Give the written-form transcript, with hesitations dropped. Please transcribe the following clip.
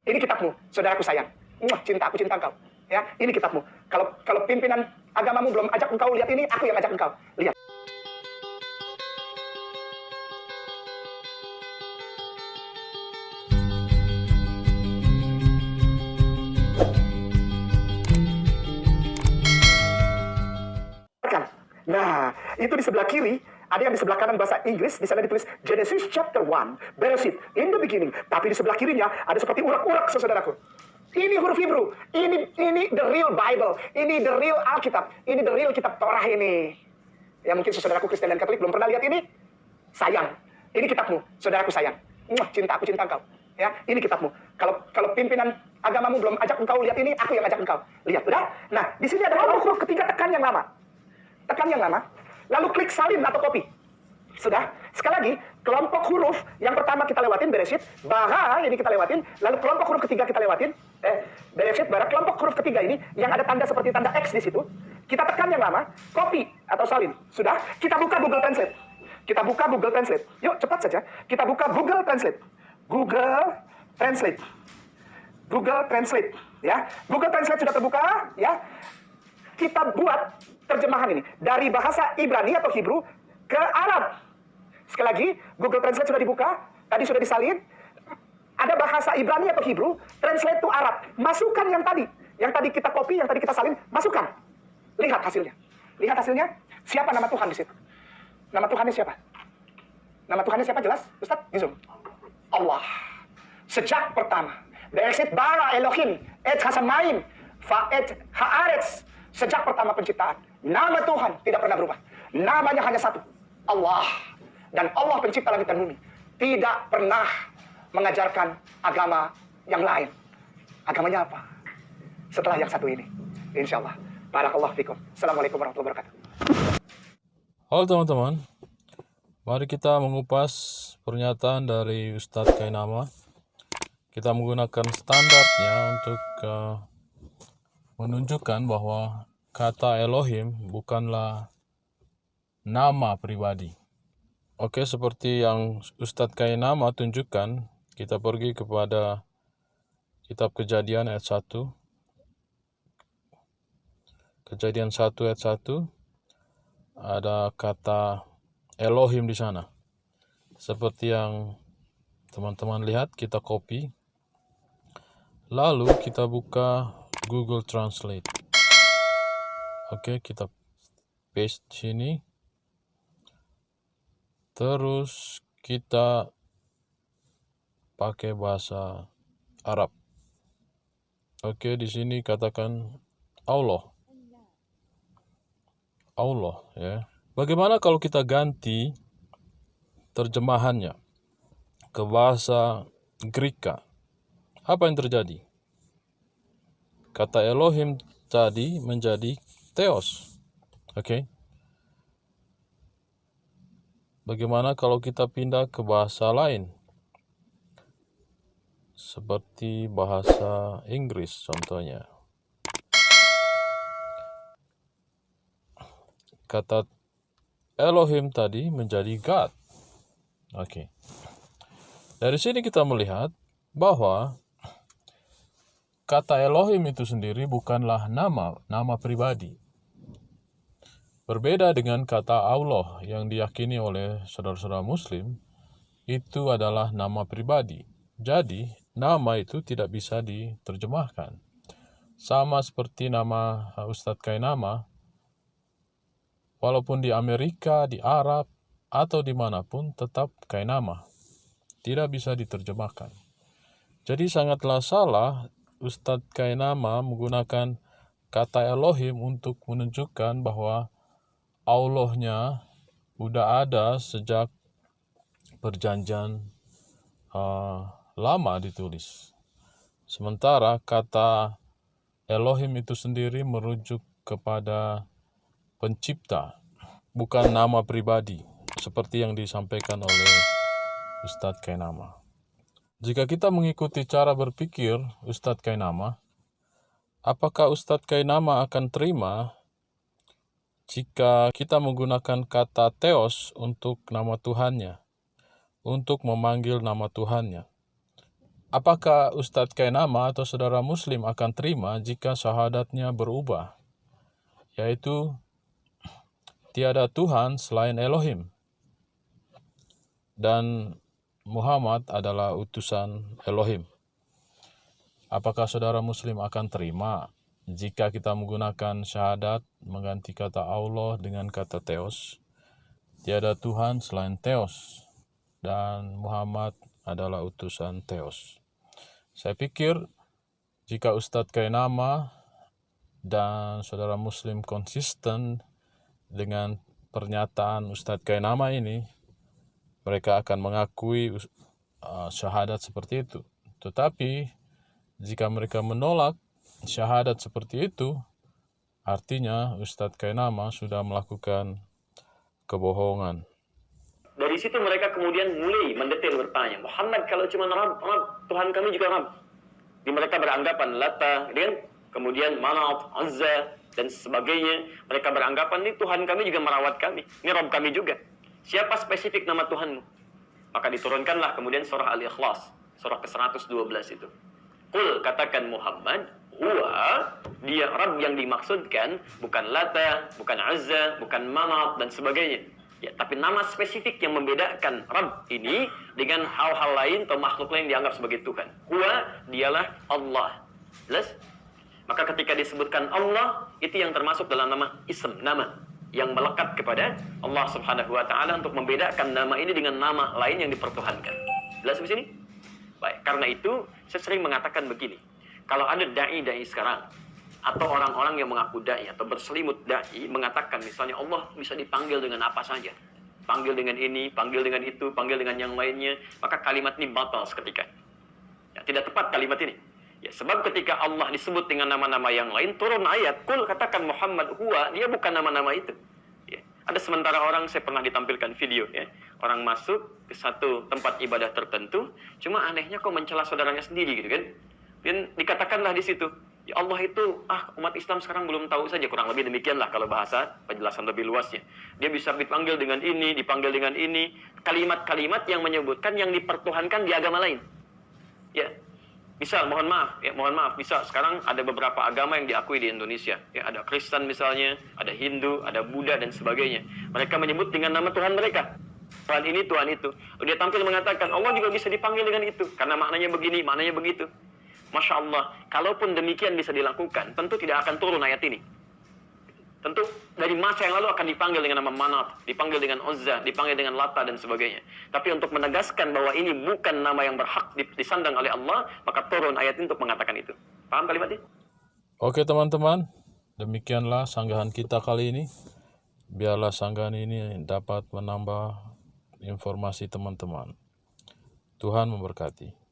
Ini kitabmu, saudaraku sayang. Cinta aku, cinta engkau. Ya, ini kitabmu. Kalau pimpinan agamamu belum ajak engkau lihat ini, aku yang ajak engkau lihat. Nah, itu di sebelah kiri, ada yang di sebelah kanan bahasa Inggris, di sana ditulis Genesis chapter 1, Bereshit, in the beginning. Tapi di sebelah kirinya ada seperti urak-urak, saudaraku. Ini huruf Hebrew, ini the real Bible, ini the real Alkitab, ini the real kitab Torah ini. Ya mungkin saudaraku Kristen dan Katolik belum pernah lihat ini. Sayang, ini kitabmu, saudaraku sayang. Cinta aku, cinta engkau. Ya, ini kitabmu. Kalau pimpinan agamamu belum ajak engkau lihat ini, aku yang ajak engkau lihat. Udah? Nah, di sini ada huruf ketiga, tekan yang lama. Tekan yang lama, lalu klik salin atau copy. Sudah? Sekali lagi, kelompok huruf yang pertama kita lewatin, Bereshit, bara ini kita lewatin, lalu kelompok huruf ketiga kita lewatin, Bereshit, bara, kelompok huruf ketiga ini, yang ada tanda seperti tanda X di situ, kita tekan yang lama, copy atau salin. Sudah? Kita buka Google Translate. Kita buka Google Translate. Yuk, cepat saja. Kita buka Google Translate. Google Translate. Google Translate. Ya, Google Translate sudah terbuka, ya. Kita buat terjemahan ini dari bahasa Ibrani atau Hebrew ke Arab. Sekali lagi, Google Translate sudah dibuka, tadi sudah disalin. Ada bahasa Ibrani atau Hebrew, translate to Arab. Masukkan yang tadi kita copy, yang tadi kita salin, masukkan. Lihat hasilnya. Lihat hasilnya. Siapa nama Tuhan di situ? Nama Tuhannya siapa? Nama Tuhannya siapa jelas? Ustaz, di Zoom. Allah. Sejak pertama. Bereshit bara Elohim et hasamayim fa et haaretz. Sejak pertama penciptaan, nama Tuhan tidak pernah berubah. Namanya hanya satu, Allah. Dan Allah pencipta langit dan bumi tidak pernah mengajarkan agama yang lain. Agamanya apa? Setelah yang satu ini. Insya Allah. Barakallahu fikum. Assalamualaikum warahmatullahi wabarakatuh. Halo teman-teman, mari kita mengupas pernyataan dari Ustadz Kainama. Kita menggunakan standarnya untuk menunjukkan bahwa kata Elohim bukanlah nama pribadi. Oke, seperti yang Ustadz Kainama tunjukkan, kita pergi kepada kitab Kejadian ayat 1. Kejadian 1 ayat 1, ada kata Elohim di sana. Seperti yang teman-teman lihat, kita copy. Lalu kita buka Google Translate. Oke, kita paste sini. Terus kita pakai bahasa Arab. Oke, di sini katakan Allah. Allah, ya. Bagaimana kalau kita ganti terjemahannya ke bahasa Greka? Apa yang terjadi? Kata Elohim tadi menjadi Theos. Oke. Bagaimana kalau kita pindah ke bahasa lain? Seperti bahasa Inggris contohnya. Kata Elohim tadi menjadi God. Oke. Dari sini kita melihat bahwa kata Elohim itu sendiri bukanlah nama pribadi. Berbeda dengan kata Allah yang diyakini oleh saudara-saudara Muslim, itu adalah nama pribadi. Jadi, nama itu tidak bisa diterjemahkan. Sama seperti nama Ustadz Kainama, walaupun di Amerika, di Arab, atau dimanapun tetap Kainama. Tidak bisa diterjemahkan. Jadi sangatlah salah Ustadz Kainama menggunakan kata Elohim untuk menunjukkan bahwa Allahnya udah ada sejak perjanjian lama ditulis. Sementara kata Elohim itu sendiri merujuk kepada pencipta, bukan nama pribadi, seperti yang disampaikan oleh Ustadz Kainama. Jika kita mengikuti cara berpikir Ustadz Kainama, apakah Ustadz Kainama akan terima jika kita menggunakan kata Theos untuk nama Tuhannya, untuk memanggil nama Tuhannya? apakah Ustadz Kainama atau saudara Muslim akan terima jika syahadatnya berubah, yaitu tiada Tuhan selain Elohim dan Muhammad adalah utusan Elohim? Apakah saudara Muslim akan terima jika kita menggunakan syahadat mengganti kata Allah dengan kata Theos? Tiada Tuhan selain Theos dan Muhammad adalah utusan Theos. Saya pikir jika Ustadz Kainama dan saudara Muslim konsisten dengan pernyataan Ustadz Kainama ini, mereka akan mengakui syahadat seperti itu. Tetapi jika mereka menolak syahadat seperti itu, artinya Ustadz Kainama sudah melakukan kebohongan. Dari situ mereka kemudian mulai mendetail bertanya, Muhammad kalau cuma Rabb, Tuhan kami juga Rabb. Di mereka beranggapan Lata, kemudian Manat, Azza, dan sebagainya. Mereka beranggapan ini Tuhan kami juga merawat kami. Ini Rabb kami juga. Siapa spesifik nama Tuhanmu? Maka diturunkanlah kemudian surah Al-Ikhlas, surah ke-112 itu. Qul, katakan Muhammad, huwa, dia Rabb yang dimaksudkan, bukan Lata, bukan Azza, bukan Manat, dan sebagainya. Ya, tapi nama spesifik yang membedakan Rabb ini dengan hal-hal lain atau makhluk lain dianggap sebagai Tuhan. Huwa, dialah Allah. Jelas? Maka ketika disebutkan Allah, itu yang termasuk dalam nama ism, nama yang melekat kepada Allah Subhanahu wa taala untuk membedakan nama ini dengan nama lain yang dipertuhankan. Jelas di sini? Baik, karena itu saya sering mengatakan begini. Kalau ada dai-dai sekarang atau orang-orang yang mengaku dai atau berselimut dai mengatakan misalnya Allah bisa dipanggil dengan apa saja. Panggil dengan ini, panggil dengan itu, panggil dengan yang lainnya, maka kalimat ini batal seketika. Ya, tidak tepat kalimat ini. Ya, sebab ketika Allah disebut dengan nama-nama yang lain, turun ayat, Qul, katakan Muhammad huwa, dia bukan nama-nama itu. Ya, ada sementara orang, saya pernah ditampilkan video, ya, orang masuk ke satu tempat ibadah tertentu, cuma anehnya kok mencela saudaranya sendiri gitu kan. Dan dikatakanlah di situ, ya Allah itu, umat Islam sekarang belum tahu saja, kurang lebih demikianlah kalau bahasa penjelasan lebih luasnya. Dia bisa dipanggil dengan ini, dipanggil dengan ini, kalimat-kalimat yang menyebutkan yang dipertuhankan di agama lain. Ya, misal, mohon maaf, misal sekarang ada beberapa agama yang diakui di Indonesia. Ya, ada Kristen misalnya, ada Hindu, ada Buddha dan sebagainya. Mereka menyebut dengan nama Tuhan mereka. Tuhan ini, Tuhan itu. Dia tampil mengatakan Allah juga bisa dipanggil dengan itu karena maknanya begini, maknanya begitu. Masya Allah, kalaupun demikian bisa dilakukan, tentu tidak akan turun ayat ini. Tentu dari masa yang lalu akan dipanggil dengan nama Manat, dipanggil dengan Uzza, dipanggil dengan Lata dan sebagainya. Tapi untuk menegaskan bahwa ini bukan nama yang berhak disandang oleh Allah, maka turun ayat ini untuk mengatakan itu. Paham kalimat ini? Oke teman-teman, demikianlah sanggahan kita kali ini. Biarlah sanggahan ini dapat menambah informasi teman-teman. Tuhan memberkati.